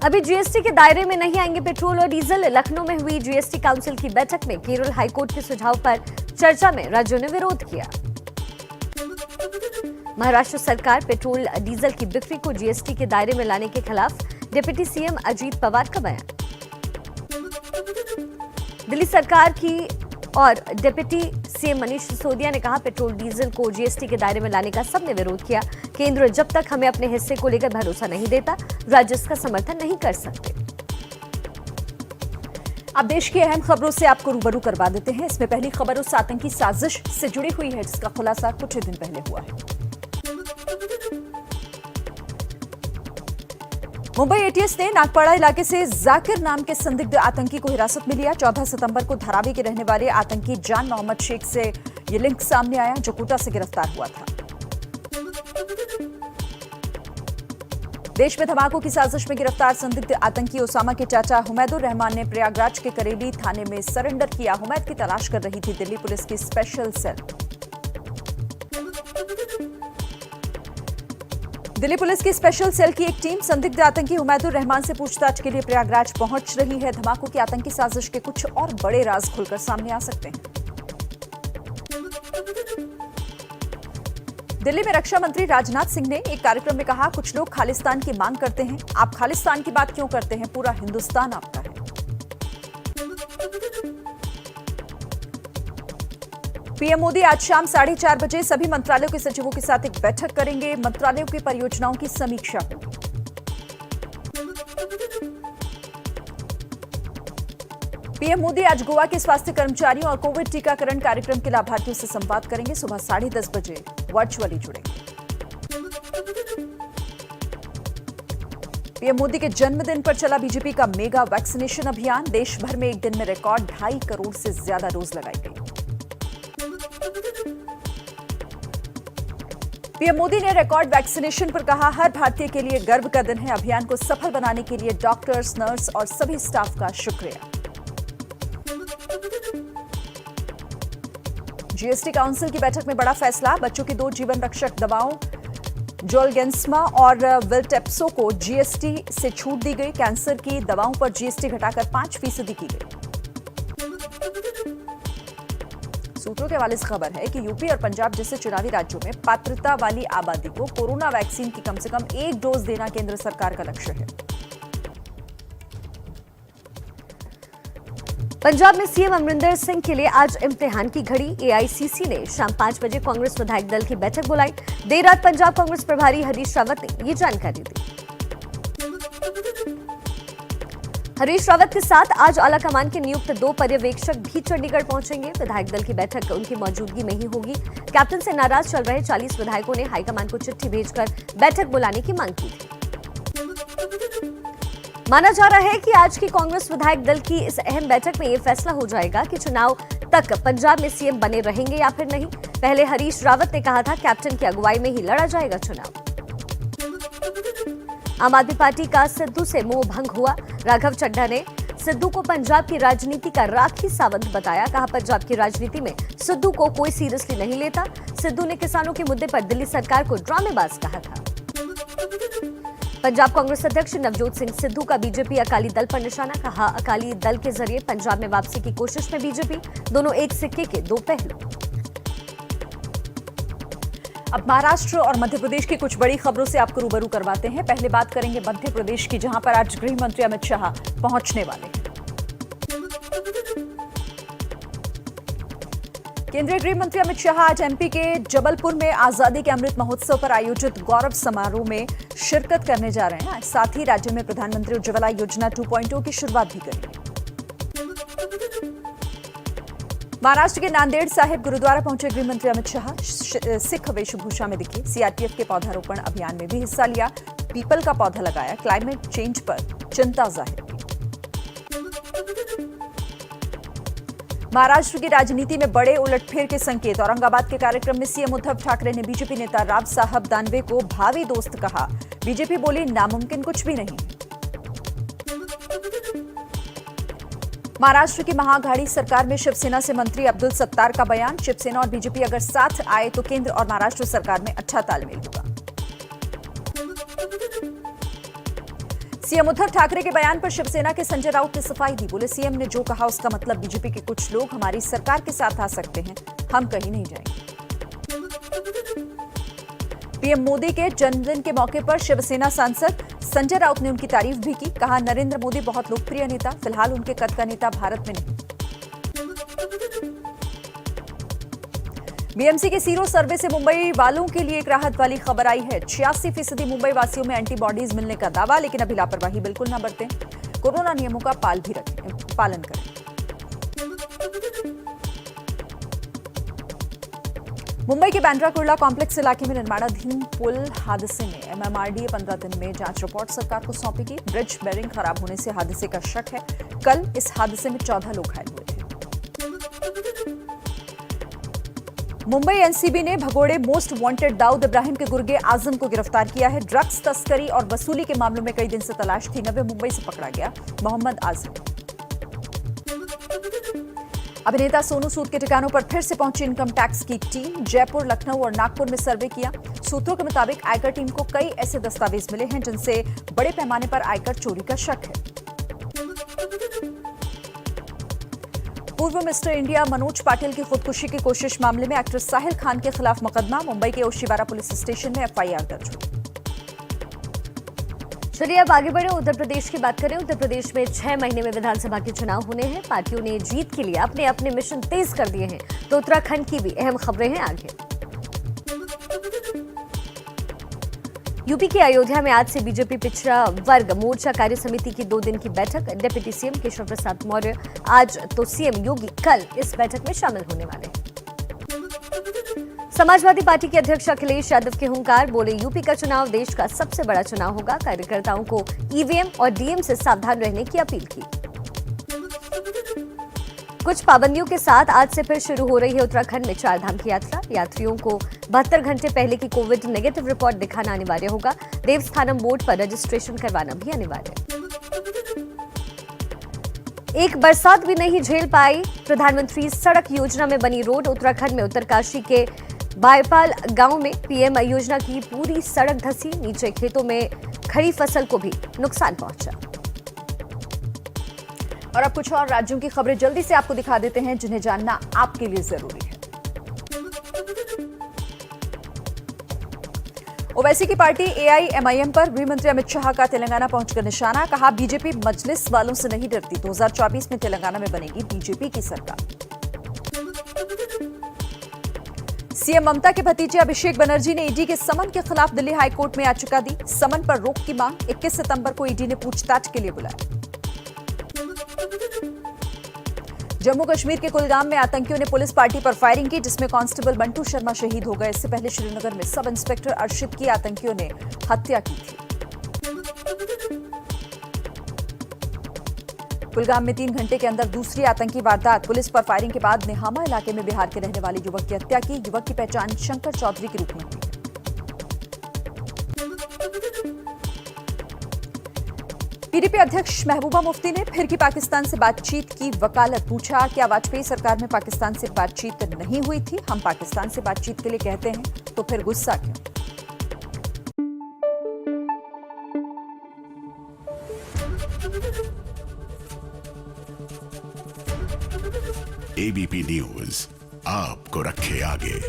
अभी जीएसटी के दायरे में नहीं आएंगे पेट्रोल और डीजल। लखनऊ में हुई जीएसटी काउंसिल की बैठक में केरल हाईकोर्ट के सुझाव पर चर्चा में राज्यों ने विरोध किया। महाराष्ट्र सरकार पेट्रोल डीजल की बिक्री को जीएसटी के दायरे में लाने के खिलाफ डिप्टी सीएम अजीत पवार का बयान। दिल्ली सरकार की और डिप्टी सीएम मनीष सिसोदिया ने कहा, पेट्रोल डीजल को जीएसटी के दायरे में लाने का सबने विरोध किया। केंद्र जब तक हमें अपने हिस्से को लेकर भरोसा नहीं देता, राज्य इसका समर्थन नहीं कर सकते। अब देश की अहम खबरों से आपको रूबरू करवा देते हैं। इसमें पहली खबर उस आतंकी साजिश से जुड़ी हुई है जिसका खुलासा कुछ ही दिन पहले हुआ है। मुंबई एटीएस ने नागपाड़ा इलाके से जाकिर नाम के संदिग्ध आतंकी को हिरासत में लिया। 14 सितंबर को धारावी के रहने वाले आतंकी जान मोहम्मद शेख से यह लिंक सामने आया, जो कोटा से गिरफ्तार हुआ था। देश में धमाकों की साजिश में गिरफ्तार संदिग्ध आतंकी ओसामा के चाचा हुमैदुर रहमान ने प्रयागराज के करेली थाने में सरेंडर किया। हुमैद की तलाश कर रही थी दिल्ली पुलिस की स्पेशल सेल। दिल्ली पुलिस की स्पेशल सेल की एक टीम संदिग्ध आतंकी हुमैदुर रहमान से पूछताछ के लिए प्रयागराज पहुंच रही है। धमाकों की आतंकी साजिश के कुछ और बड़े राज खुलकर सामने आ सकते हैं। दिल्ली में रक्षा मंत्री राजनाथ सिंह ने एक कार्यक्रम में कहा, कुछ लोग खालिस्तान की मांग करते हैं, आप खालिस्तान की बात क्यों करते हैं, पूरा हिंदुस्तान आपका है। पीएम मोदी आज शाम 4:30 बजे सभी मंत्रालयों के सचिवों के साथ एक बैठक करेंगे। मंत्रालयों की परियोजनाओं की समीक्षा होगी। पीएम मोदी आज गोवा के स्वास्थ्य कर्मचारियों और कोविड टीकाकरण कार्यक्रम के लाभार्थियों से संवाद करेंगे। सुबह 10:30 बजे वर्चुअली जुड़ेंगे। पीएम मोदी के जन्मदिन पर चला बीजेपी का मेगा वैक्सीनेशन अभियान। देश भर में एक दिन में रिकॉर्ड 2.5 करोड़ से ज्यादा डोज लगाई गई। पीएम मोदी ने रिकॉर्ड वैक्सीनेशन पर कहा, हर भारतीय के लिए गर्व का दिन है। अभियान को सफल बनाने के लिए डॉक्टर्स, नर्स और सभी स्टाफ का शुक्रिया। जीएसटी काउंसिल की बैठक में बड़ा फैसला, बच्चों की 2 जीवन रक्षक दवाओं जोलगेंस्मा और विल्टेप्सो को जीएसटी से छूट दी गई। कैंसर की दवाओं पर जीएसटी घटाकर 5% की गई। सूत्रों के हवाले से खबर है कि यूपी और पंजाब जैसे चुनावी राज्यों में पात्रता वाली आबादी को कोरोना वैक्सीन की कम से कम 1 डोज देना केंद्र सरकार का लक्ष्य है। पंजाब में सीएम अमरिंदर सिंह के लिए आज इम्तिहान की घड़ी। एआईसीसी ने शाम 5 बजे कांग्रेस विधायक दल की बैठक बुलाई। देर रात पंजाब कांग्रेस प्रभारी हरीश रावत ने ये जानकारी दी। हरीश रावत के साथ आज आला कमान के नियुक्त 2 पर्यवेक्षक भी चंडीगढ़ पहुंचेंगे। विधायक दल की बैठक उनकी मौजूदगी में ही होगी। कैप्टन से नाराज चल रहे 40 विधायकों ने हाईकमान को चिट्ठी भेजकर बैठक बुलाने की मांग की थी। माना जा रहा है कि आज की कांग्रेस विधायक दल की इस अहम बैठक में यह फैसला हो जाएगा कि चुनाव तक पंजाब में सीएम बने रहेंगे या फिर नहीं। पहले हरीश रावत ने कहा था, कैप्टन की अगुवाई में ही लड़ा जाएगा चुनाव। आम आदमी पार्टी का सिद्धू से मोह भंग हुआ। राघव चड्ढा ने सिद्धू को पंजाब की राजनीति का राखी सावंत बताया। कहा, पंजाब की राजनीति में सिद्धू को कोई सीरियसली नहीं लेता। सिद्धू ने किसानों के मुद्दे पर दिल्ली सरकार को ड्रामेबाज कहा था। पंजाब कांग्रेस अध्यक्ष नवजोत सिंह सिद्धू का बीजेपी अकाली दल पर निशाना। कहा, अकाली दल के जरिए पंजाब में वापसी की कोशिश में बीजेपी, दोनों एक सिक्के के 2 पहलू। अब महाराष्ट्र और मध्य प्रदेश की कुछ बड़ी खबरों से आपको रूबरू करवाते हैं। पहले बात करेंगे मध्य प्रदेश की, जहां पर आज गृह मंत्री अमित शाह पहुंचने वाले हैं। केंद्रीय गृह मंत्री अमित शाह आज एमपी के जबलपुर में आजादी के अमृत महोत्सव पर आयोजित गौरव समारोह में शिरकत करने जा रहे हैं। साथ ही राज्य में प्रधानमंत्री उज्ज्वला योजना 2.0 की शुरुआत भी करेंगे। महाराष्ट्र के नांदेड़ साहिब गुरुद्वारा पहुंचे गृह मंत्री अमित शाह सिख वेशभूषा में दिखे। सीआरपीएफ के पौधारोपण अभियान में भी हिस्सा लिया। पीपल का पौधा लगाया। क्लाइमेट चेंज पर चिंता जाहिर की। महाराष्ट्र की राजनीति में बड़े उलटफेर के संकेत। औरंगाबाद के कार्यक्रम में सीएम उद्धव ठाकरे ने बीजेपी नेता राव साहब दानवे को भावी दोस्त कहा। बीजेपी बोली, नामुमकिन कुछ भी नहीं। महाराष्ट्र की महाअघाड़ी सरकार में शिवसेना से मंत्री अब्दुल सत्तार का बयान। शिवसेना और बीजेपी अगर साथ आए तो केंद्र और महाराष्ट्र सरकार में अच्छा तालमेल होगा। सीएम उद्धव ठाकरे के बयान पर शिवसेना के संजय राउत ने सफाई दी। बोले, सीएम ने जो कहा उसका मतलब बीजेपी के कुछ लोग हमारी सरकार के साथ आ सकते हैं, हम कहीं नहीं जाएंगे। पीएम मोदी के जन्मदिन के मौके पर शिवसेना सांसद संजय राउत ने उनकी तारीफ भी की। कहा, नरेंद्र मोदी बहुत लोकप्रिय नेता, फिलहाल उनके कद का नेता भारत में नहीं। बीएमसी के सीरो सर्वे से मुंबई वालों के लिए एक राहत वाली खबर आई है। 86% मुंबई वासियों में एंटीबॉडीज मिलने का दावा, लेकिन अभी लापरवाही बिल्कुल न बरतें, कोरोना नियमों का पालन करें। मुंबई के बांद्रा कुर्ला कॉम्प्लेक्स इलाके में निर्माणाधीन पुल हादसे में एमएमआरडीए 15 दिन में जांच रिपोर्ट सरकार को सौंपेगी। ब्रिज बेरिंग खराब होने से हादसे का शक है। कल इस हादसे में 14 लोग घायल हुए थे। मुंबई एनसीबी ने भगोड़े मोस्ट वांटेड दाऊद इब्राहिम के गुर्गे आजम को गिरफ्तार किया है। ड्रग्स तस्करी और वसूली के मामलों में कई दिन से तलाश थी। नवी मुंबई से पकड़ा गया मोहम्मद आजम। अभिनेता सोनू सूद के ठिकानों पर फिर से पहुंची इनकम टैक्स की टीम। जयपुर, लखनऊ और नागपुर में सर्वे किया। सूत्रों के मुताबिक आयकर टीम को कई ऐसे दस्तावेज मिले हैं जिनसे बड़े पैमाने पर आयकर चोरी का शक है। पूर्व मिस्टर इंडिया मनोज पाटिल की खुदकुशी की कोशिश मामले में एक्टर साहिल खान के खिलाफ मुकदमा। मुंबई के ओशिवारा पुलिस स्टेशन में एफआईआर दर्ज हुई। चलिए अब आगे बढ़े, उत्तर प्रदेश की बात करें। उत्तर प्रदेश में 6 महीने में विधानसभा के चुनाव होने हैं। पार्टियों ने जीत के लिए अपने अपने मिशन तेज कर दिए हैं। तो उत्तराखंड की भी अहम खबरें हैं आगे। यूपी के अयोध्या में आज से बीजेपी पिछड़ा वर्ग मोर्चा कार्य समिति की 2 दिन की बैठक। डिप्टी सीएम केशव प्रसाद मौर्य आज तो सीएम योगी कल इस बैठक में शामिल होने वाले हैं। समाजवादी पार्टी के अध्यक्ष अखिलेश यादव के हुंकार, बोले यूपी का चुनाव देश का सबसे बड़ा चुनाव होगा। कार्यकर्ताओं को ईवीएम और डीएम से सावधान रहने की अपील की। कुछ पाबंदियों के साथ आज से फिर शुरू हो रही है उत्तराखंड में 4 धाम की यात्रा। यात्रियों को 72 घंटे पहले की कोविड नेगेटिव रिपोर्ट दिखाना अनिवार्य होगा। देवस्थानम बोर्ड पर रजिस्ट्रेशन करवाना भी अनिवार्य है। एक बरसात भी नहीं झेल पाई प्रधानमंत्री सड़क योजना में बनी रोड। उत्तराखंड में उत्तरकाशी के बायपाल गांव में पीएम योजना की पूरी सड़क धंसी। नीचे खेतों में खड़ी फसल को भी नुकसान पहुंचा। और अब कुछ और राज्यों की खबरें जल्दी से आपको दिखा देते हैं जिन्हें जानना आपके लिए जरूरी है। ओवैसी की पार्टी एआईएमआईएम पर गृह मंत्री अमित शाह का तेलंगाना पहुंचकर निशाना। कहा, बीजेपी मजलिस वालों से नहीं डरती। 2024 में तेलंगाना में बनेगी बीजेपी की सरकार। सीएम ममता के भतीजे अभिषेक बनर्जी ने ईडी के समन के खिलाफ दिल्ली हाईकोर्ट में याचिका दी। समन पर रोक की मांग। 21 सितंबर को ईडी ने पूछताछ के लिए बुलाया। जम्मू कश्मीर के कुलगाम में आतंकियों ने पुलिस पार्टी पर फायरिंग की, जिसमें कांस्टेबल बंटू शर्मा शहीद हो गए। इससे पहले श्रीनगर में सब इंस्पेक्टर अर्शिद की आतंकियों ने हत्या की थी। कुलगाम में 3 घंटे के अंदर दूसरी आतंकी वारदात। पुलिस पर फायरिंग के बाद नेहामा इलाके में बिहार के रहने वाले युवक की हत्या की। युवक की पहचान शंकर चौधरी के रूप में हुई। पीडीपी अध्यक्ष महबूबा मुफ्ती ने फिर की पाकिस्तान से बातचीत की वकालत। पूछा, क्या वाजपेयी सरकार में पाकिस्तान से बातचीत नहीं हुई थी? हम पाकिस्तान से बातचीत के लिए कहते हैं, तो फिर गुस्सा क्यों? एबीपी न्यूज आपको रखे आगे।